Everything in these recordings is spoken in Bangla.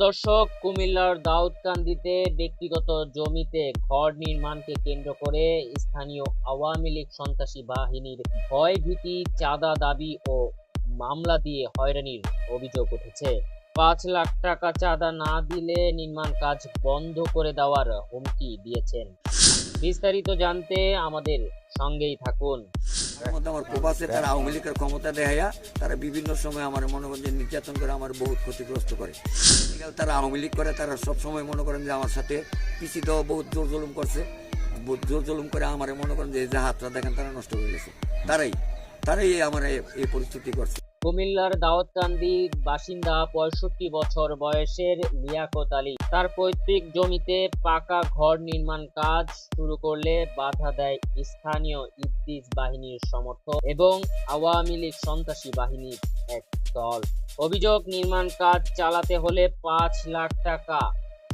দর্শক, কুমিল্লার দাউদকান্দিতে ব্যক্তিগত জমিতে ঘর নির্মাণকে কেন্দ্র করে স্থানীয় আওয়ামী লীগ সন্ত্রাসী বাহিনীর ভয়ভীতি, চাঁদা দাবি ও মামলা দিয়ে হয়রানির অভিযোগ উঠেছে। ৫ লাখ টাকা চাঁদা না দিলে নির্মাণ কাজ বন্ধ করে দেওয়ার হুমকি দিয়েছেন। বিস্তারিত জানতে আমাদের সঙ্গেই থাকুন। আমার প্রবাসে তারা আওয়ামী লীগের ক্ষমতা দেখাইয়া তারা বিভিন্ন সময় আমার মনে করেন যে নির্যাতন করে আমার বহুত ক্ষতিগ্রস্ত করে। তারা আওয়ামী লীগ করে, তারা সবসময় মনে করেন যে আমার সাথে পিছিয়ে দেওয়া বহুত জোর জুলুম করছে, জোর জুলুম করে আমার মনে করেন যে হাতটা দেখেন তারা নষ্ট হয়ে গেছে। তারাই আমার এই পরিস্থিতি করছে। কুমিল্লার দাউদকান্দির বাসিন্দা ৬৫ বছর বয়সের লিয়াকত আলী তার পৈতৃক জমিতে পাকা ঘর নির্মাণ কাজ শুরু করলে বাধা দেয় স্থানীয় ইদ্রিস বাহিনীর সমর্থক এবং আওয়ামী লীগ সন্ত্রাসী বাহিনীর এক দল। অভিযোগ, নির্মাণ কাজ চালাতে হলে ৫ লাখ টাকা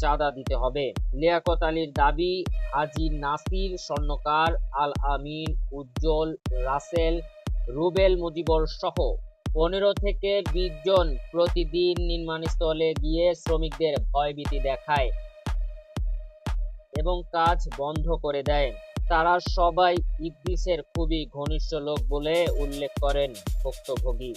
চাঁদা দিতে হবে। লিয়াকত আলীর দাবি, হাজী নাসির, স্বর্ণকার, আল আমিন, উজ্জ্বল, রাসেল, রুবেল, মুজিবর সহ ১৫ থেকে ২০ জন প্রতিদিন নির্মাণস্থলে গিয়ে শ্রমিকদের ভয়ভীতি দেখায় এবং কাজ বন্ধ করে দেয়। তারা সবাই ইদ্রিসের খুবই ঘনিষ্ঠ লোক বলে উল্লেখ করেন ভুক্তভোগী।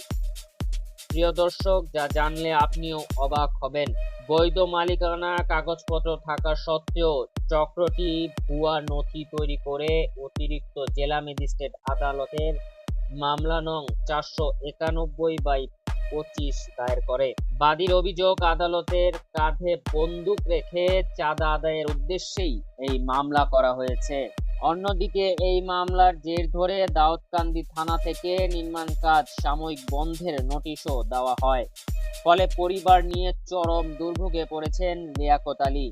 প্রিয় দর্শক, যা জানলে আপনিও অবাক হবেন। বৈধ মালিকানা কাগজপত্র থাকা সত্ত্বেও চক্রটি ভুয়া নথি তৈরি করে অতিরিক্ত জেলা ম্যাজিস্ট্রেট আদালতের মামলা নং ৪৯১/২৫ দায়ের করে। বাদীর অভিযোগ, আদালতের কাঁধে বন্দুক রেখে চাঁদা আদায়ের উদ্দেশ্যেই এই মামলা করা হয়েছে। অন্যদিকে এই মামলার জের ধরে দাউদকান্দি থানা থেকে নির্মাণ কাজ সাময়িক বন্ধের নোটিশও দেওয়া হয়। ফলে পরিবার নিয়ে চরম দুর্ভোগে পড়েছেন লিয়াকত আলী।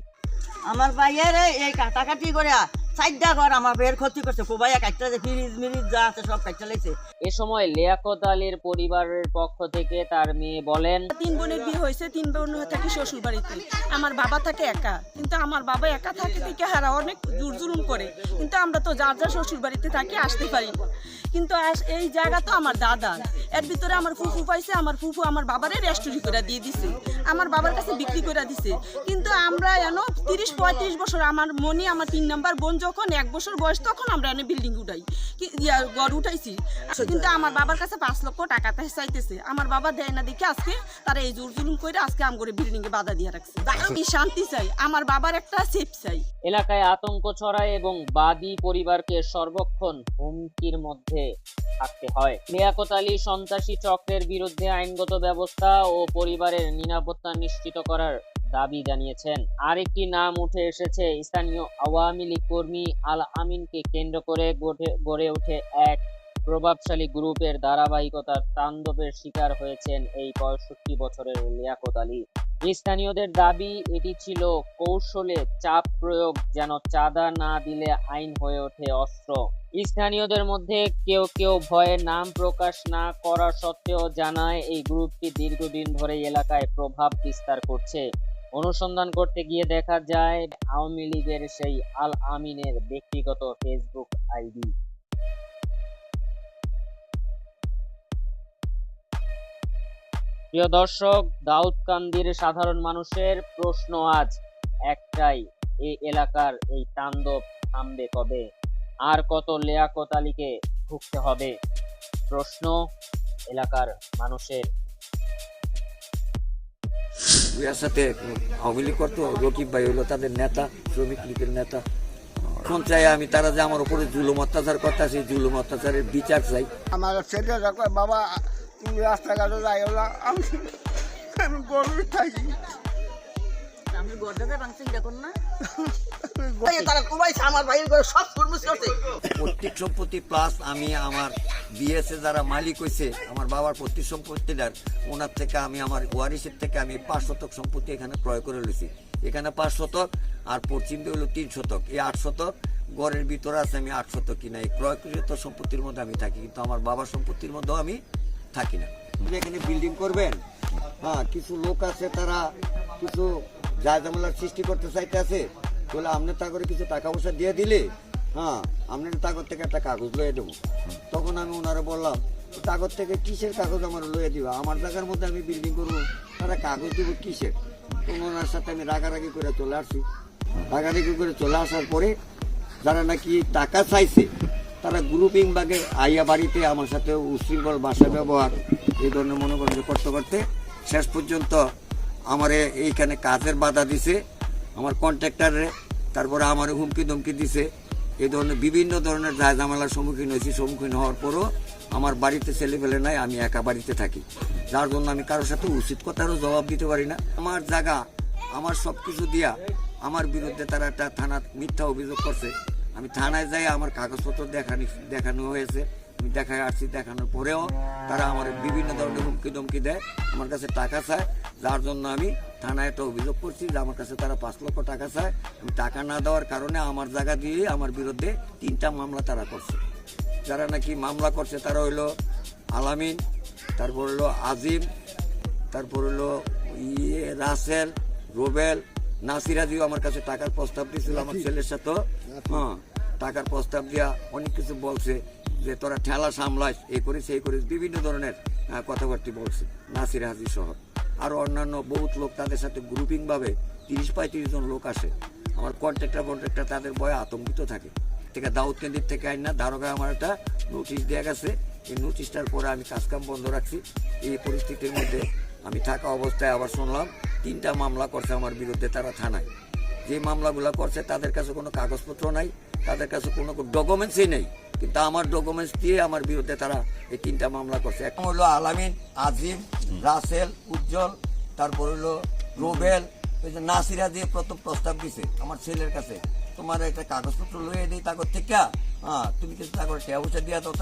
আমার ভাইয়ের এই কাটাকাটি করে সাইডটা ঘর আমার বের ক্ষতি করছে, কোবাইয়া কাটতে ফ্রিজ মিরিজ যা আছে সব কাটতে লাইছে। এ সময় লিয়াকত আলীর পরিবারের পক্ষ থেকে তার মেয়ে বলেন, ৩ বোনের বিয়ে হয়েছে, ৩ বোন থাকে শ্বশুর বাড়িতে, আমার বাবা থাকে একা। কিন্তু আমার বাবা একা থাকে থেকে হারা অনেক জোর জুলুম করে, কিন্তু আমরা তো যার যার শ্বশুর বাড়িতে থাকি, আসতে পারি না। কিন্তু এই জায়গা তো আমার দাদা, এর ভিতরে আমার ফুফু পাইছে, আমার ফুফু আমার বাবারে রেস্টুরি করে দিয়ে দিছে, আমার বাবার কাছে বিক্রি করে দিছে। কিন্তু আমরা এনো ৩০-৩৫ বছর, আমার মনি আমার ৩ নাম্বার বোন যখন ১ বছর বয়স তখন আমরা এনে বিল্ডিং উঠাই, ঘর উঠাইছি। কিন্তু আমার বাবার কাছে ৫ লক্ষ টাকা চাইতেছে, আমার বাবা দেয় না দেখে আজকে তারা এই জোর জুলুম করে আজকে আমগরে বিল্ডিং এ বাধা দিয়ে রাখছে। আমি শান্তি চাই, আমার বাবার একটা সেফ চাই। এলাকায় আতঙ্ক ছড়ায় এবং বাদী পরিবারকে সর্বক্ষণ হুমকির মধ্যে থাকতে হয়। লিয়াকত আলী সন্ত্রাসী চক্রের বিরুদ্ধে আইনগত ব্যবস্থা ও পরিবারের নিরাপত্তা নিশ্চিত করার দাবি জানিয়েছেন। আরেকটি নাম উঠে এসেছে, স্থানীয় আওয়ামী লীগ কর্মী আল আমিনকে কেন্দ্র করে গড়ে ওঠে এক প্রভাবশালী গ্রুপের ধারাবাহিকতার তাণ্ডবের শিকার হয়েছেন এই ৬৫ বছরের লিয়াকত আলী। স্থানীয়দের দাবি, এটি ছিল কৌশলে চাপ প্রয়োগ, যেন চাঁদা না দিলে আইন হয়ে ওঠে অস্ত্র। স্থানীয়দের মধ্যে কেউ কেউ ভয়ে নাম প্রকাশ না করা সত্ত্বেও জানায়, এই গ্রুপটি দীর্ঘদিন ধরে এলাকায় প্রভাব বিস্তার করছে। অনুসন্ধান করতে গিয়ে দেখা যায় আওয়ামী লীগের সেই আল আমিনের ব্যক্তিগত ফেসবুক আইডি। প্রিয় দর্শক, দাউদকান্দির সাধারণ মানুষের প্রশ্ন আজ একটাই, এই এলাকার এই তাণ্ডব থামবে কবে? আর কত লিয়াকত আলীকে ভুগতে হবে? প্রশ্ন এলাকার মানুষের। সাথে আওয়ামী লীগ করতো, রকিব ভাই হলো তাদের নেতা, শ্রমিক লীগের নেতা। এখন চাই আমি তারা যে আমার উপরে জুলুম অত্যাচার করতেছে, জুলুম অত্যাচারের বিচার চাই। আমার ছেলে বাবা তুমি রাস্তাঘাটে যাই না, আমি গরু থাকি, আমি গর্দাতে ভাঙছি দেখুন না, তারা কোবাইছে আমার ভাইয়ের ঘরে সব ফুরমুস করছে। প্রত্যেক সম্পত্তি প্লাস আমি আমার বিএসএ যারা মালিক হয়েছে, আমার বাবার প্রত্যেক সম্পত্তিটার ওনার থেকে আমি আমার ওয়ারিসের থেকে আমি ৫ শতক সম্পত্তি এখানে ক্রয় করে লইছি। এখানে ৫ শতক আর পশ্চিম দিকে হলো ৩ শতক, এই ৮ শতক ঘরের ভিতরে আছে, আমি ৮ শতক কিনা এই ক্রয়কৃত সম্পত্তির মধ্যে আমি থাকি, কিন্তু আমার বাবার সম্পত্তির মধ্যেও আমি থাকি না। এখানে বিল্ডিং করবেন, হ্যাঁ কিছু লোক আছে তারা কিছু জায়জামেলার সৃষ্টি করতে চাইতে আছে, বলে আপনি তা করে কিছু টাকা পয়সা দিয়ে দিলে, হ্যাঁ আপনার তাগর থেকে একটা কাগজ লয়ে দেবো। তখন আমি ওনারা বললাম, কাগজ থেকে কিসের কাগজ আমার লয়ে দিবা, আমার জায়গার মধ্যে আমি বিল্ডিং করবো, তারা কাগজ দেবো কিসের? তো ওনার সাথে আমি রাগারাগি করে চলে আসছি। রাগারাগি করে চলে আসার পরে যারা নাকি টাকা চাইছে তারা গ্রুপিং ভাগে আইয়া বাড়িতে আমার সাথে উশৃঙ্খল ভাষা ব্যবহার এই ধরনের মনে করেন যে করতে করতে শেষ পর্যন্ত আমার এইখানে কাজের বাধা দিছে আমার কন্ট্রাক্টরে, তারপরে আমার হুমকি ধমকি দিছে। এই ধরনের বিভিন্ন ধরনের ঝামেলার সম্মুখীন হয়েছি। সম্মুখীন হওয়ার পরও আমার বাড়িতে ছেলে ফেলে নাই, আমি একা বাড়িতে থাকি, যার জন্য আমি কারোর সাথে উচিত কথারও জবাব দিতে পারি না। আমার জায়গা আমার সব কিছু দিয়া আমার বিরুদ্ধে তারা একটা থানা মিথ্যা অভিযোগ করছে। আমি থানায় যাই, আমার কাগজপত্র দেখানো হয়েছে, আমি দেখায় আসছি। দেখানোর পরেও তারা আমার বিভিন্ন ধরনের হুমকি ধমকি দেয়, আমার কাছে টাকা চায়, যার জন্য আমি থানায় একটা অভিযোগ করছি যে আমার কাছে তারা 5 লক্ষ টাকা চায়। আমি টাকা না দেওয়ার কারণে আমার জায়গা দিয়ে আমার বিরুদ্ধে 3টা মামলা তারা করছে। যারা নাকি মামলা করছে তারা হইলো আলামিন, তারপর হলো আজিম, তারপর হলো রাসেল, রোবেল, নাসিরাজিও আমার কাছে টাকার প্রস্তাব দিয়েছিল। আমার ছেলের সাথে টাকার প্রস্তাব দিয়া অনেক কিছু বলছে যে তোরা ঠেলা সামলাস, এই করিস এই করিস, বিভিন্ন ধরনের কথাবার্তা বলছে নাসির হাজি সহ আরো অন্যান্য বহুত লোক। তাদের সাথে গ্রুপিং ভাবে 30-35 জন লোক আসে। আমার কন্ট্রাক্টর তাদের ভয়ে আতঙ্কিত থাকে। থেকে দাউদ কেন্দ্রের থেকে আইন না দারোগা আমার একটা নোটিশ দেওয়া গেছে। এই নোটিশটার পরে আমি কাজকাম বন্ধ রাখছি। এই পরিস্থিতির মধ্যে আমি থাকা অবস্থায় আবার শুনলাম 3টা মামলা করছে আমার বিরুদ্ধে তারা থানায়। যে মামলাগুলো করছে তাদের কাছে কোনো কাগজপত্র নাই, তাদের কাছে কোনো ডকুমেন্টসই নেই, কিন্তু আমার ডকুমেন্টস দিয়ে আমার বিরুদ্ধে তারা এই 3টা মামলা করছে। এক হলো আলামিন, আজিম, রাসেল, উজ্জ্বল, তারপর হলো রোবেল, ওই যে নাসিরা দিয়ে প্রথম প্রস্তাব দিছে আমার ছেলের কাছে, তোমার একটা কাগজপত্র লইয়ে দিই তাগর থেকে, তুমি কিছু তাগর টেয়া পয়সা দিয়া দাও।